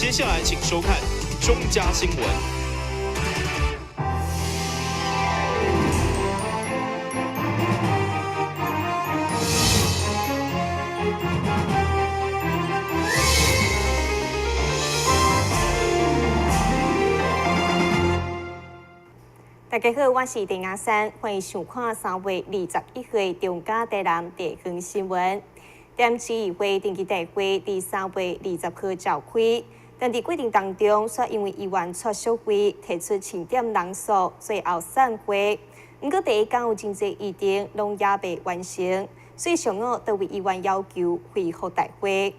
接下来请收看中嘉新闻。大家好，我是丁亚珊，欢迎收看3月21日中嘉台南地方新闻。点市议会定期大会伫3月20号召开，但伫过程当中，却因为议员出席会提出清点人数，最后散会。不过第一天有真侪议程拢也未完成，所以上午多位议员要求恢复大会。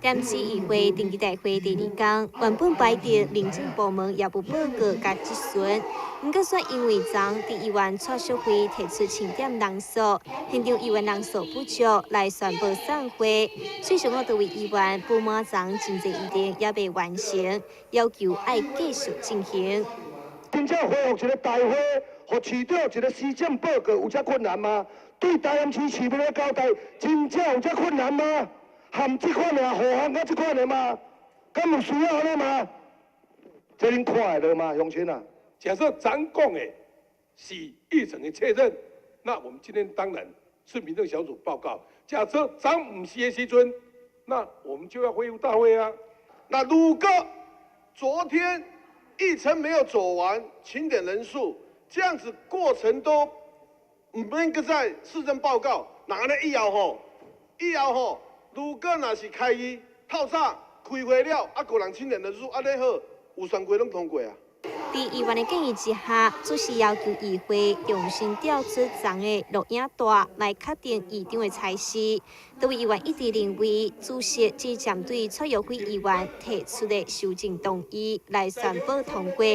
点市议会定期大会第2天，原本排定民政部门业务报告甲质询，不过却因为昨伫议员出席会提出清点人数，现场议员人数不足，来宣布散会。所以上午多位议员不满昨真侪议程也未完成，要求爱继续进行。真正恢复一个大会，互市长一个施政报告有遮困难吗？对台南市市民的交代，真正有遮困难吗？含这款的护航到这款的吗？敢有需要安尼吗？这恁看会到吗，乡亲啊？假设咱讲的是议程的确认，那我们今天当然是民政小组报告。假设咱唔是的时阵，那我们就要恢复大会啊。那如果昨天议程没有走完，清点人数这样子过程都唔免搁在市政报告，哪呢以后吼，如果若是开议透早开会了，个人清点人数安尼好，有选过拢通过啊。在议员的建议之下，主席要求议会重新调出昨的录影带来确定议场的采事。多位议员一致认为，主席只针对出席会议员提出的修正动议来宣布通过，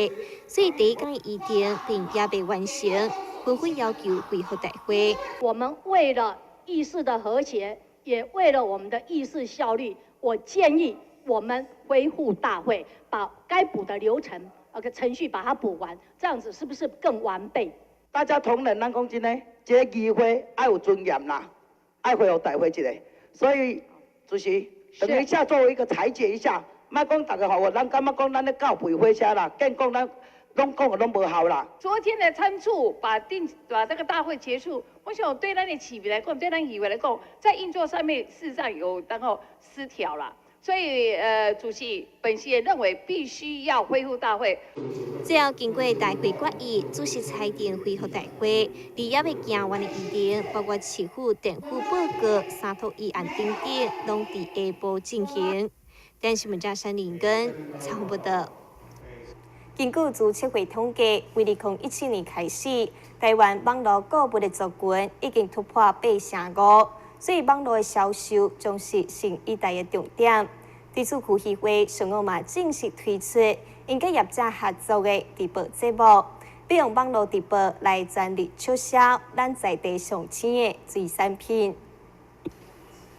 所以第一天的议程并也未完成，纷纷要求恢复大会。我们为了议事的和谐，也为了我们的议事效率，我建议我们恢复大会，把该补的流程、程序把它补完，这样子是不是更完备？大家同仁，咱讲真诶，这个议会爱有尊严啦，爱恢复大会一个。所以，主席，等一下作为一个裁决一下，莫讲大家好，咱感觉讲咱咧搞废火车啦，更讲咱拢讲的拢无效啦。昨天的参促把这个大会结束，我想对咱的市民来讲，对咱议员来讲，在运作上面事实上有失调啦。所以主席本席也认为必须要恢复大会。最后经过大会决议，主席裁定恢复大会。而也未行完的议程，包括市府、电府报告、三读议案等等，拢伫下晡进行。但新闻嘉珊林根采访报道。根据自测绘统计，为2017年开始，台湾网络购物的族群已经突破8.5%，所以网络的销售将是新一代的重点。地处区议会上午嘛正式推出应该业者合作的直播节目，并用网络直播来全力促销咱在地上青的水产品。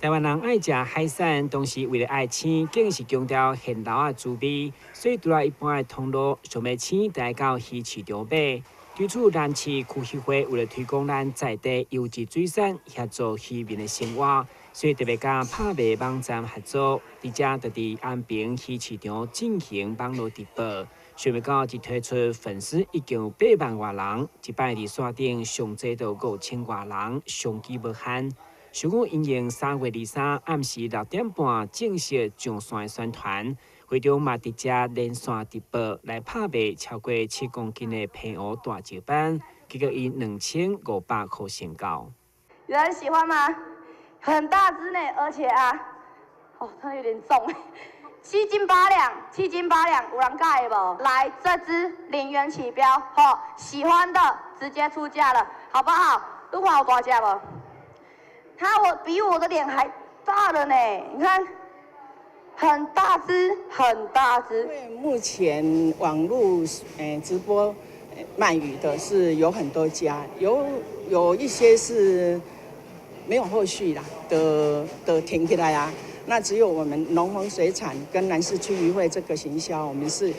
台湾人爱食海产，同时为了爱青，更是强调现捞的滋味，所以除了一般的通路，想要青带到鱼市场买。对此，南市区议会为了推广咱在地优质水产，协助渔民的生活，所以特别甲拍卖网站合作，而且就伫安平鱼市场进行网络直播。想要到即推出粉丝已经有8万外人，一摆伫线顶上济到5000外人，上机无限。上午因应3月23暗时6点半正式上线宣传，会场嘛直接连线直播来拍卖超过7公斤的平湖大石斑，结果以2500块成交。有人喜欢吗？很大只呢，而且它有点重，7斤8两，7斤8两，有人介无？来，这只0元起标，喜欢的直接出价了，好不好？都看有大只无？比我的脸还大了呢，你看，很大只，很大只。因为目前网络直播卖鱼的是有很多家，有一些是没有后续啦的停起来啊。那只有我们农丰水产跟南市区渔会这个行销，我们是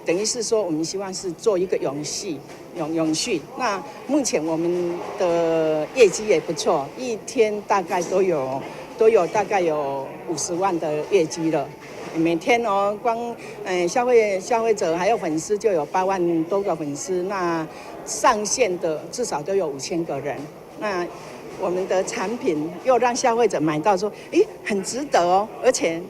等于是说，我们希望是做一个永续。那目前我们的业绩也不错，一天大概都有大概有50万的业绩了。每天哦，光消费者还有粉丝就有8万多个粉丝，那上线的至少都有5000个人。那我们的产品又让消费者买到说，很值得哦，而且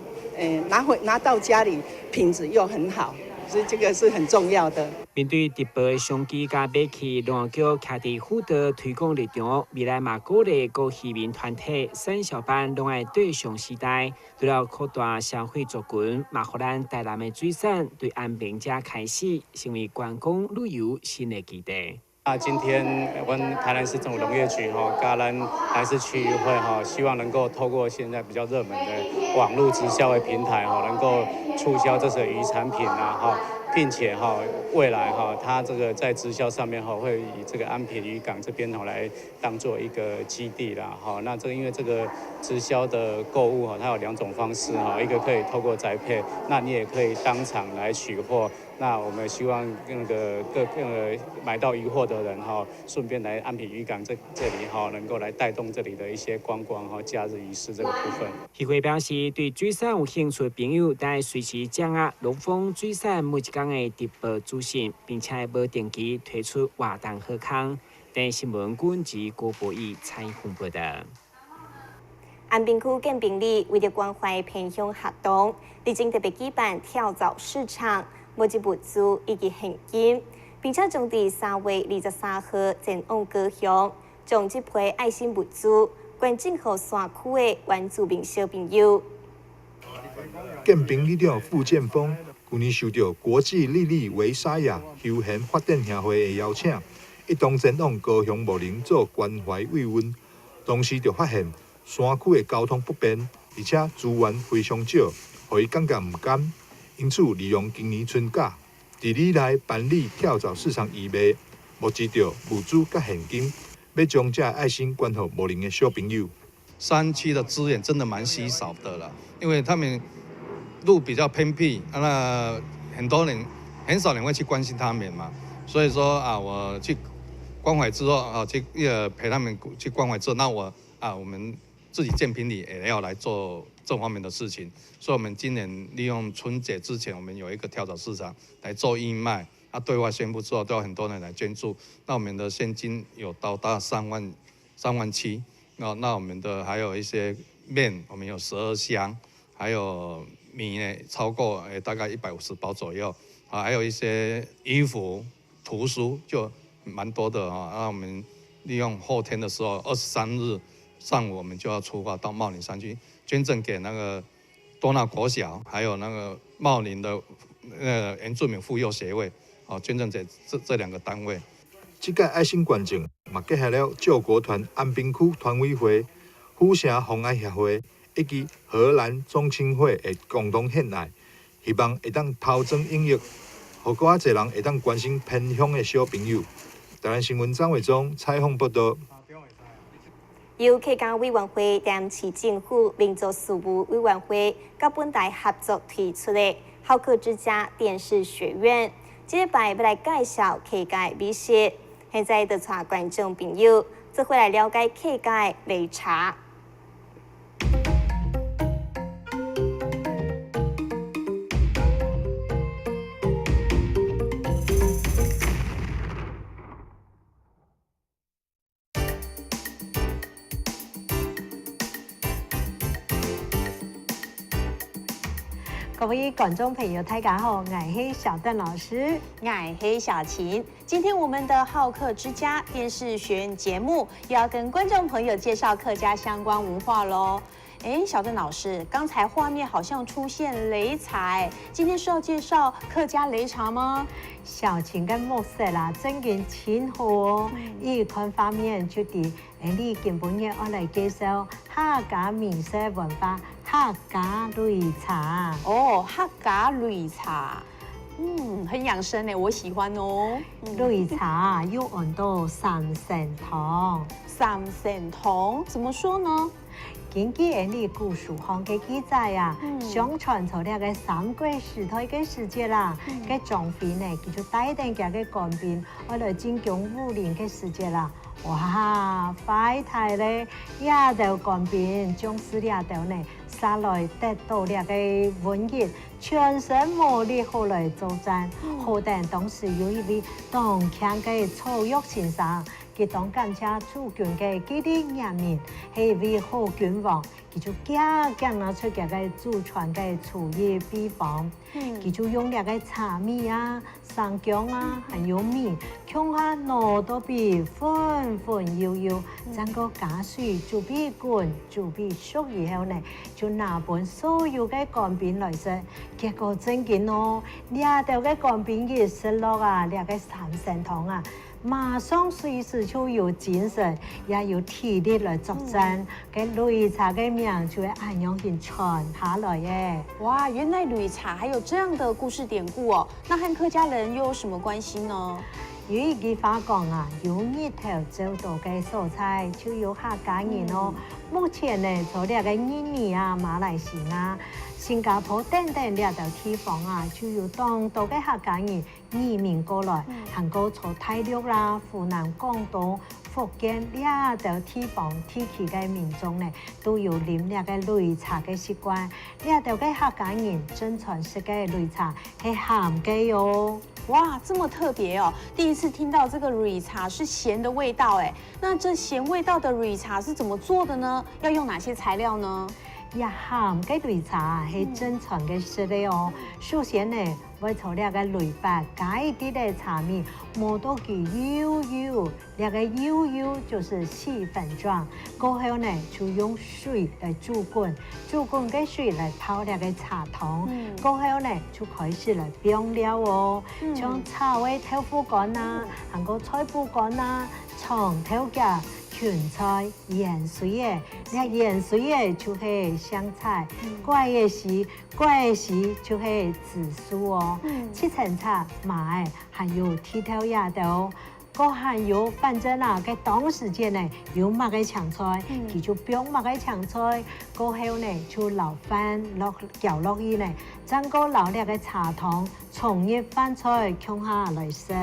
拿到家里品质又很好，所以这个是很重要的。面对特别的商机加买气，龙桥徛伫虎德推广立场，未来嘛鼓励各市民团体、省小班拢爱对上时代，除了扩大消费族群，嘛互咱台南的水产对安平遮开始成为观光旅游新的基地。今天我们台南市政府农业局跟咱台南市区议会希望能够透过现在比较热门的网络直销的平台能够促销这些渔产品并且未来它这个在直销上面会以这个安平渔港这边来当做一个基地啦那这个因为这个直销的购物它有2种方式一个可以透过宅配，那你也可以当场来取货。那我们希望那个买到渔货的人顺便来安平渔港这里能够来带动这里的一些观光假日仪式这个部分。协会表示，对水产有兴趣的朋友，得随时掌握龙丰水产每一天的直播资讯，并且无定期推出活动好康。等新闻馆及郭博义采访报道。安平区建平里为了关怀偏乡学童，历经特别举办跳蚤市场。募集物资以及现金，并且将伫3月23号前往高雄，将这批爱心物资捐赠给山区的原住民小朋友。建平里长傅建峰去年受到国际莉莉维沙亚休闲发展协会的邀请，一同前往高雄茂林做关怀慰问。当时就发现山区的交通不便，而且资源非常少，互伊感觉唔甘。因此，利用今年春假，伫里内办理跳蚤市场义卖，募集到物资甲现金，要将这爱心捐给茂林的小朋友。山区的资源真的蛮稀少的了，因为他们路比较偏僻，那很多人很少人会去关心他们嘛。所以说我去关怀之后去陪他们去关怀之后，那我们自己建平里也要来做这方面的事情，所以我们今年利用春节之前，我们有一个跳蚤市场来做义卖，对外宣布之后，都有很多人来捐助。那我们的现金有到达3万7，那我们的还有一些面，我们有12箱，还有米呢，超过大概150包左右，还有一些衣服、图书就蛮多的那我们利用后天的时候，23日上午我们就要出发到茂林山区。捐赠给那个多纳国小，还有那个茂林的原住民妇幼协会，捐赠给这2个单位。这届爱心捐赠嘛结合了救国团安平区团委会、虎城防癌协会以及荷兰中青会的共同献爱，希望会当投增引益，互更侪人会当关心偏乡的小朋友。台南新闻张伟忠采访报道。由客家委员会兼市政府民族事务委员会甲本台合作推出的好客之家电视学院，这礼拜要来介绍客家美食。现在就带观众朋友做回来了解客家擂茶。各位观众朋友，大家好，我是小邓老师，我是小琴。今天我们的好客之家电视学院节目又要跟观众朋友介绍客家相关文化喽。小邓老师，刚才画面好像出现擂茶，今天是要介绍客家擂茶吗？小琴跟莫色啦，真嘅前好哦。一款方面就伫你根本嘅我嚟介绍客家美食文化，客家擂茶。客家擂茶，很养生呢，我喜欢哦。擂茶要按到3成糖，3成糖怎么说呢？根据的古书上嘅记载相传从了个3國時代嘅時節啦，嘅壯妃呢，佢就帶定佢嘅官兵，我來進攻武林嘅時節啦，哇，快太咧，也就干冰将饲料豆呢，撒来得到了个温热，全身无力好来作战。好等当时有一位当强嘅曹玉先生，佢当感谢主君嘅基地人民，係一位好君王。佢就夾拿出佢嘅祖傳嘅廚藝秘方，佢就用呢個茶米啊、生薑啊，還有米，向下攞到邊粉粉悠悠，將個加水煮邊滾，煮邊熟以後呢，就拿本所有嘅乾冰來食，結果真嘅咯，呢度嘅乾冰嘅食落啊，呢個三神湯啊。馬上隨時就有精神，也有體力來作戰。嘅擂茶嘅名就會按樣去傳下來耶。哇，原來擂茶還有這樣的故事典故哦。那和客家人又有什麼關係呢？有一句話講啊，有日頭做到嘅蔬菜就有客家人哦。目前呢，做了個印尼啊、馬來西亞、新加坡等等呢度地方啊，就有當地嘅客家人移民過來，行過從大陸啦、湖南、廣東、福建呢度地方地區嘅民眾呢，都有飲呢個擂茶嘅習慣。呢度嘅客家人真傳式嘅擂茶係鹹嘅喲。哇，這麼特別哦！第一次聽到這個擂茶是鹹的味道哎，那這鹹味道的擂茶是怎麼做的呢？要用哪些材料呢？鹹嘅擂茶係真傳嘅食嚟哦。首先呢，會從呢個擂白加一啲嘅茶米，磨到佢幼幼，呢個幼幼就是細粉狀。過後呢，就用水來煮滾，煮滾嘅水來泡呢個茶湯。過後呢，就開始來冰料哦，像炒嘅豆腐乾啊，還有菜脯乾啊，長頭夾。芹菜、鹽水嘅，你鹽水嘅就係香菜，怪嘅是就係紫蘇哦，七層茶、麥，還有剃頭丫豆。個還有，反正啊，佢當時間呢有乜嘅青菜，佢就冰乜嘅青菜，過後呢就撈飯落攪落去呢，將個撈呢個茶湯從熱飯菜向下來食。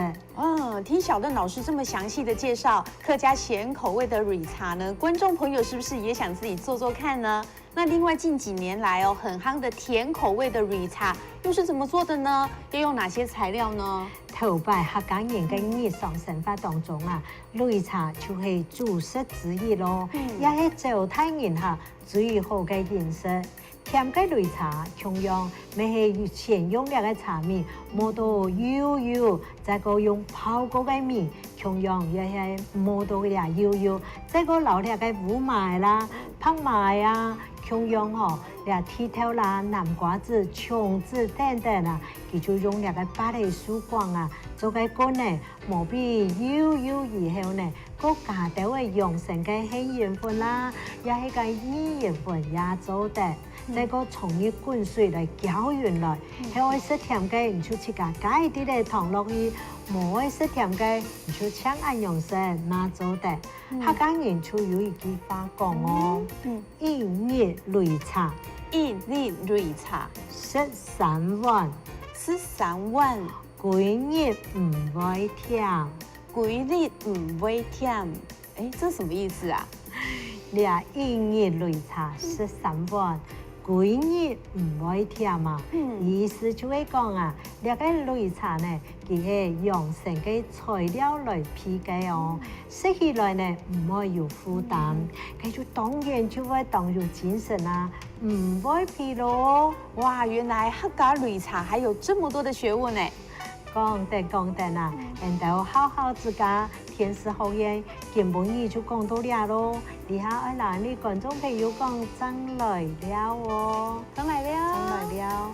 聽小鄧老師這麼詳細的介紹客家鹹口味的擂茶呢，觀眾朋友是不是也想自己做做看呢？那另外近幾年來哦，很夯的甜口味的擂茶又是怎麼做的呢？要用哪些材料呢？頭擺客家人嘅日常生活當中啊，擂茶就係主食之一咯，也係招待人客最好嘅飲食。甜嘅擂茶同樣咪係先用呢個茶米磨到幼幼，再個用泡過嘅米，同樣也係磨到嘅幼幼，再個撈呢個烏麥啦、白麥啊。同樣嗬，你剃頭啦、南瓜子、松子等等啊，佢就用呢個芭蕾樹幹啊，做個乾呢，磨ပြီး幼幼以後呢，個加到嘅用成嘅黑鹽粉啦，也係個米鹽粉也做得，再個從熱滾水嚟攪勻來，係愛食甜嘅，你就自家加一啲嘅糖落去；冇愛食甜嘅，你就搶按用食那做得。客家人就有一句話講哦，一日擂茶13碗，13碗，幾日唔會甜，哎，這什麼意思啊？你一日擂茶13碗。幾日唔會甜啊，意思就係講啊，呢個擂茶呢，佢係用成嘅材料來配嘅哦，食起來呢唔會有負擔，佢就當然就會當有精神啊，唔會疲勞。哇，原來客家擂茶還有這麼多的學問呢！講得啊，人哋好好自家天時好嘢，根本意就講到了咯。以下愛嗱，你觀眾朋友講真來了喎，真來了。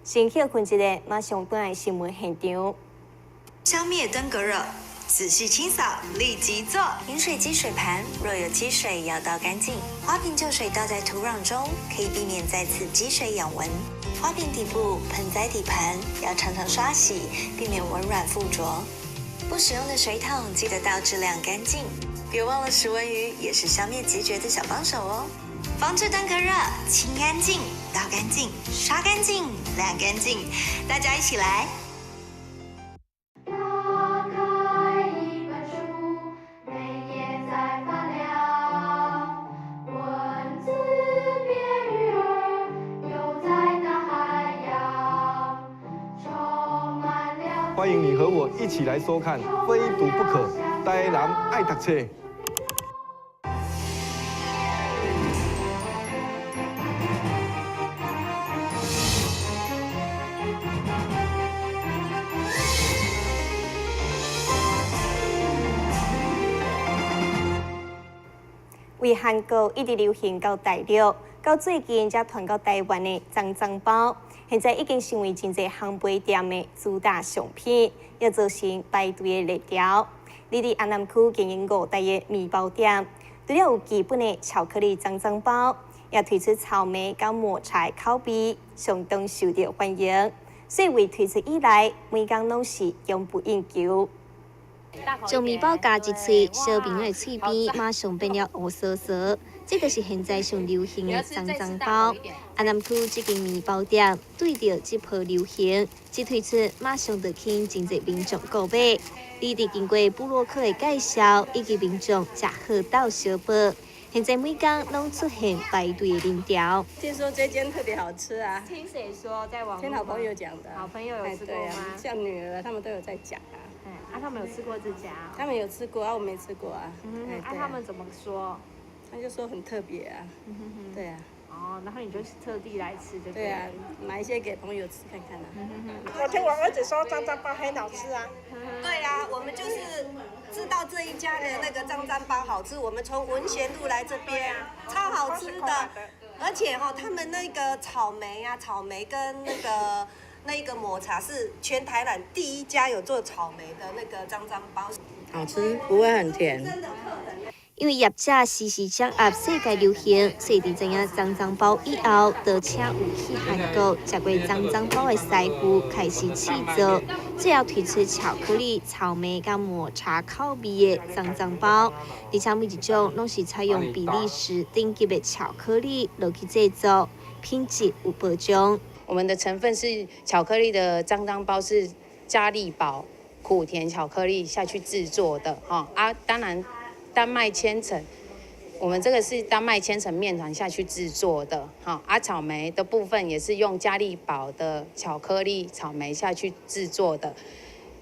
先休困一下，馬上轉來新聞現場。消滅登革熱，仔細清掃，立即做。飲水機水盤若有積水，要倒乾淨。花瓶舊水倒在土壤中，可以避免再次積水養蚊。花瓶底部、盆栽底盘要常常刷洗，避免蚊卵附着。不使用的水桶记得倒至晾干净，别忘了食蚊鱼也是消灭孑孓的小帮手哦。防治登革热，清干净、倒干净、刷干净、晾干净，大家一起来！欢迎你和我一起来收看《非读不可》，台南爱读册。为韩国一直流行到大陆，到最近才传到台湾的脏脏包，现在已经成为真侪烘焙店的主打商品，也造成排队的热潮。你伫安南区经营5代的面包店，除了有基本的巧克力脏脏包，也推出草莓甲抹茶口味，相当受到欢迎。所以为推出以来，每天拢是供不应求。将面包夹一喙，小朋友的嘴边马上变了乌酥酥，这就是现在上流行的脏脏包。安南区这间面包店对着这波流行，一推出马上就吸引真侪民众购买。你哋经过布洛克的介绍，以及民众食好到小报，现在每天拢出现排队的人潮。听说这间特别好吃啊！听谁说？在网络？听好朋友讲的。好朋友有吃过吗？像女儿他们都有在讲啊。他们有吃过这家？他们有吃过啊，我没吃过啊。他们怎么说？他就说很特别啊。对啊。哦，然后你就特地来吃，对不对？对啊，买一些给朋友吃看看啊。我听我儿子说脏脏包很好吃啊。对啊，我们就是知道这一家的那个脏脏包好吃，我们从文贤路来这边，超好吃的。而且他们那个草莓跟那个抹茶是全台南第一家有做草莓的那个脏脏包，好吃，不会很甜。因为业者时时掌握世界流行，所以伫知影脏脏包以后，就请有去韩国食过脏脏包的师傅开始制作，最后推出巧克力、草莓甲抹茶口味的脏脏包，而且每一种拢是采用比利时顶级的巧克力落去制作，品质有保障。我们的成分是巧克力的脏脏包是嘉利宝苦甜巧克力下去制作的当然丹麦千层，我们这个是丹麦千层面团下去制作的草莓的部分也是用嘉利宝的巧克力草莓下去制作的，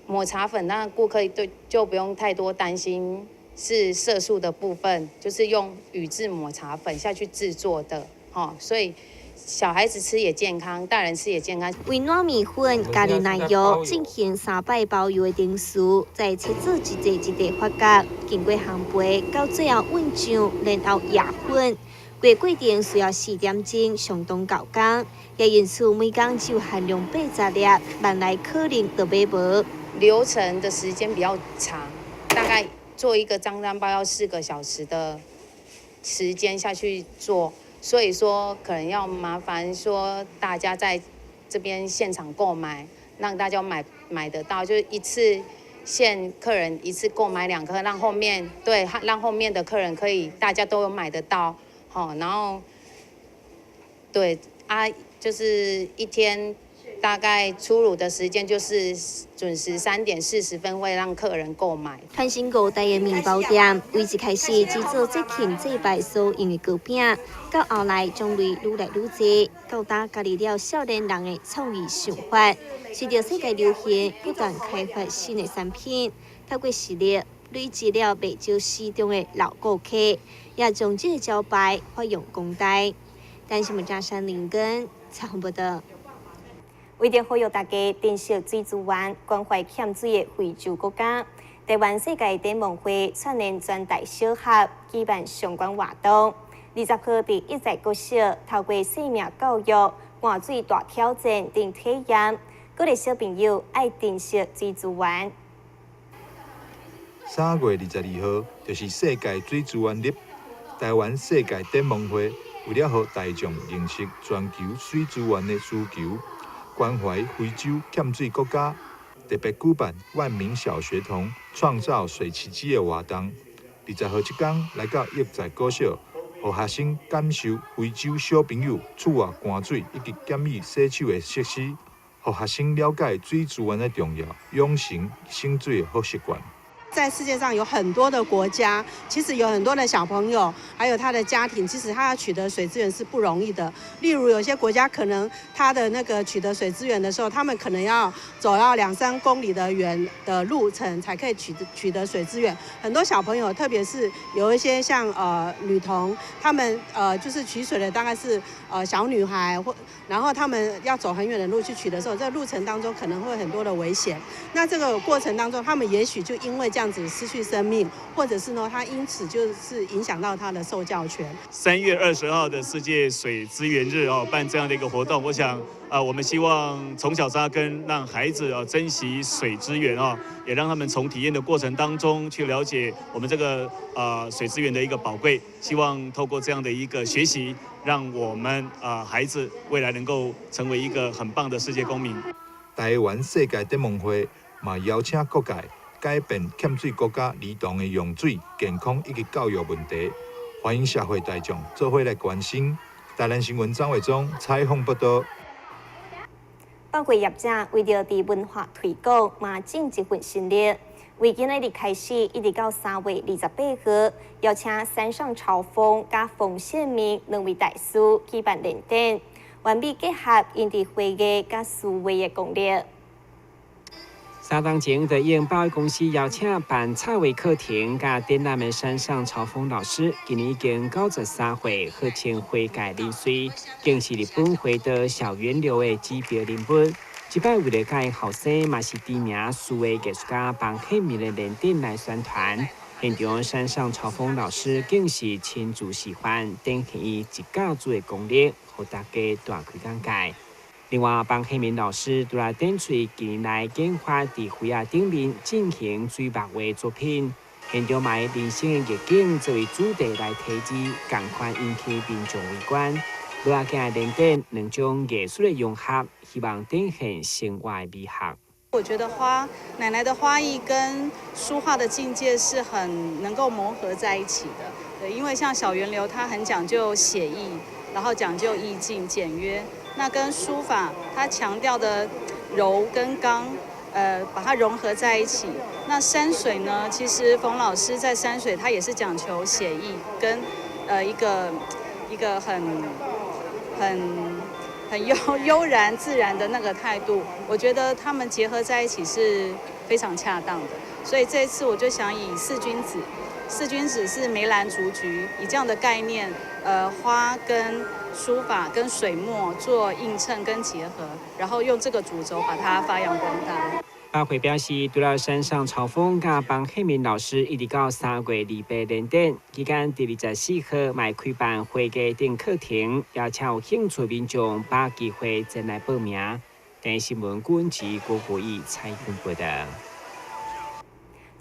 抹茶粉那顾客就不用太多担心是色素的部分，就是用宇治抹茶粉下去制作的所以小孩子吃也健康，大人吃也健康。为糯米粉加入奶油，进行3摆包油的定数，再切做一块一块发夹，经过烘焙，到最后混酱，然后压粉。规过程需要4点钟，相当高工。也因此每天只有限量80粒，万来可能都买无。流程的时间比较长，大概做一个脏脏包要4个小时的时间下去做。所以说，可能要麻烦说大家在这边现场购买，让大家买得到，就是一次客人一次购买2颗，让后面的客人可以大家都有买得到，然后就是一天大概出炉的时间就是准时3点40分会让客人购买。翻新5代的面包店，为一开始只做节庆祭拜所用的糕饼，到后来种类愈来愈多，到达加入了少年人的创意想法，随着世界流行，不断开发新的产品，透过实力累积了不少市中的老顾客，也将这个招牌发扬光大。但是，嘉山林根采访报道。为了呼吁大家珍惜水资源、关怀欠水的非洲国家，台湾世界展望会串联全大小学举办相关活动。20号伫一在国小，透过生命教育、换水大挑战等体验，鼓励小朋友爱珍惜水资源。3月22号就是世界水资源日，台湾世界展望会为了让大众认识全球水资源的需求，关怀非洲欠水国家，特别举办万名小学童创造水奇迹的活动。20号这天来到益在高小，让学生感受非洲小朋友厝外寒水以及减易洗手的设施，让学生了解水资源的重要，养成省水的好习惯。在世界上有很多的国家，其实有很多的小朋友，还有他的家庭，其实他要取得水资源是不容易的。例如有些国家可能他的那个取得水资源的时候，他们可能要走到2-3公里的远的路程才可以取得水资源。很多小朋友，特别是有一些像女童，他们就是取水的大概是小女孩然后他们要走很远的路去取的时候，这个路程当中可能会很多的危险。那这个过程当中，他们也许就因为这样子失去生命，或者是呢，他因此就是影响到他的受教权。3月20号的世界水资源日办这样的一个活动，我想我们希望从小扎根，让孩子珍惜水资源也让他们从体验的过程当中去了解我们这个水资源的一个宝贵。希望透过这样的一个学习，让我们孩子未来能够成为一个很棒的世界公民。台湾世界展望会嘛邀请各界改变欠水国家儿童的用水、健康以及教育问题，欢迎社会大众做伙来关心。台南新闻张伟忠采访报道。包括业者为了伫文化推广，嘛尽一份心力。为今日开始，一直到3月28号，邀请山上朝风加冯宪明2位大师举办联展，完美结合因地会艺加思维的功力。3天前，德英保育公司邀请办彩绘课程加展览的山上朝风老师，今年已经93岁，课程会界0岁，更是日本获得小源流的指标人物。这摆为了介后生，嘛是知名数位艺术家帮启明的联展来宣传。现场山上朝风老师更是亲自示范，展现伊一家族的功力，让大家大开眼界。另外，帮启明老师除了展出近年来研发伫灰亚顶面进行水墨画作品，现场买人生的逆境作为主题来提示，共款引起民众围观。落下嘅联展2种艺术的融合，希望展现生活的美学。我觉得奶奶的花艺跟书画的境界是很能够磨合在一起的。对，因为像小源流，它很讲究写意，然后讲究意境简约。那跟书法，它强调的柔跟刚，把它融合在一起。那山水呢，其实冯老师在山水，他也是讲求写意跟一个很悠然自然的那个态度，我觉得他们结合在一起是非常恰当的。所以这一次我就想以四君子是梅兰竹菊，以这样的概念，花跟书法跟水墨做映衬跟结合，然后用这个主轴把它发扬光大。大会表示，除了山上朝风加帮启明老师，一直到3月28联展期间，第24号卖开办会计等课程，邀请有兴趣民众把机会前来报名。电新闻顾文琪、郭国义采访报道。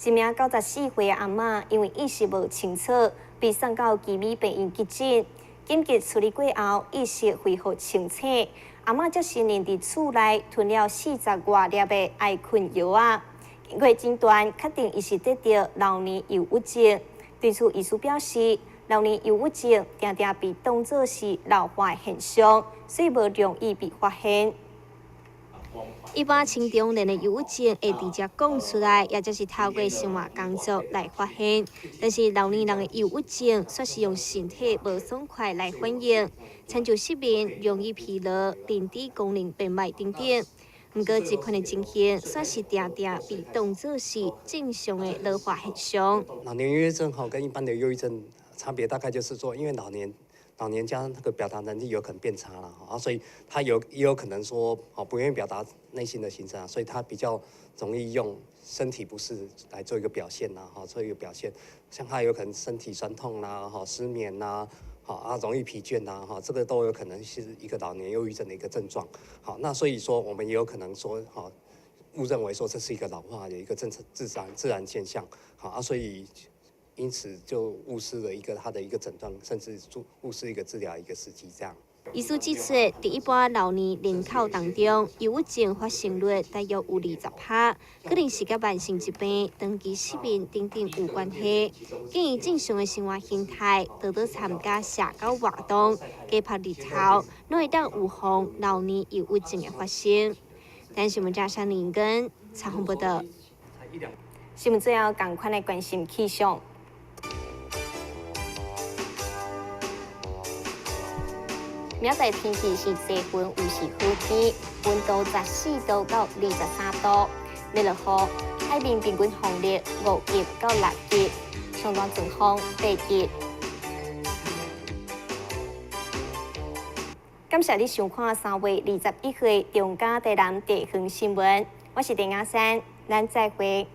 一名94岁的阿嬷因为意识无清楚，被送到奇美病院急诊，紧急处理过后，意识恢复清醒。阿嬷则承认伫厝内吞了40多粒的爱困药啊。经过诊断，确定伊是得到老年忧郁症。对此，医师表示，老年忧郁症常常被当作是老化的现象，所以无容易被发现。一般轻中年的忧郁症会直接讲出来，也就是透过生活工作来发现。但是老年人的忧郁症却是用身体无爽快来反映，亲像失眠、容易疲劳、认知功能变坏等等。不过，这款的情形算是常常被当作是正常的老化现象。老年忧郁症跟一般的忧郁症差别大概就是说，因为老年家那个表达能力有可能变差了所以他也有可能说不愿意表达内心的心声所以他比较容易用身体不适来做一个表现做一个表现，像他有可能身体酸痛失眠容易疲倦这个都有可能是一个老年忧郁症的一个症状。那所以说我们也有可能说误认为说这是一个老化的一个自然现象所以因此就误失了他的一个诊断，甚至误失一个治疗一个时机这样。医师指出，在一般老年人口当中，忧郁症发生率大约有20%，可能是跟慢性疾病、长期失眠等等有关系。建议正常的生活形态，多多参加社交活动，加拍日头，拢会当预防老年忧郁症的发生。但新闻加上林根采访报道。新闻最后赶快来关心气象。明仔天气是多云，有时雨天，温度14度到23度。要落雨，海面平均风力5级到6级，上端阵风8级。感谢你收看3月21日中嘉台南地方新闻，我是丁雅珊，咱再会。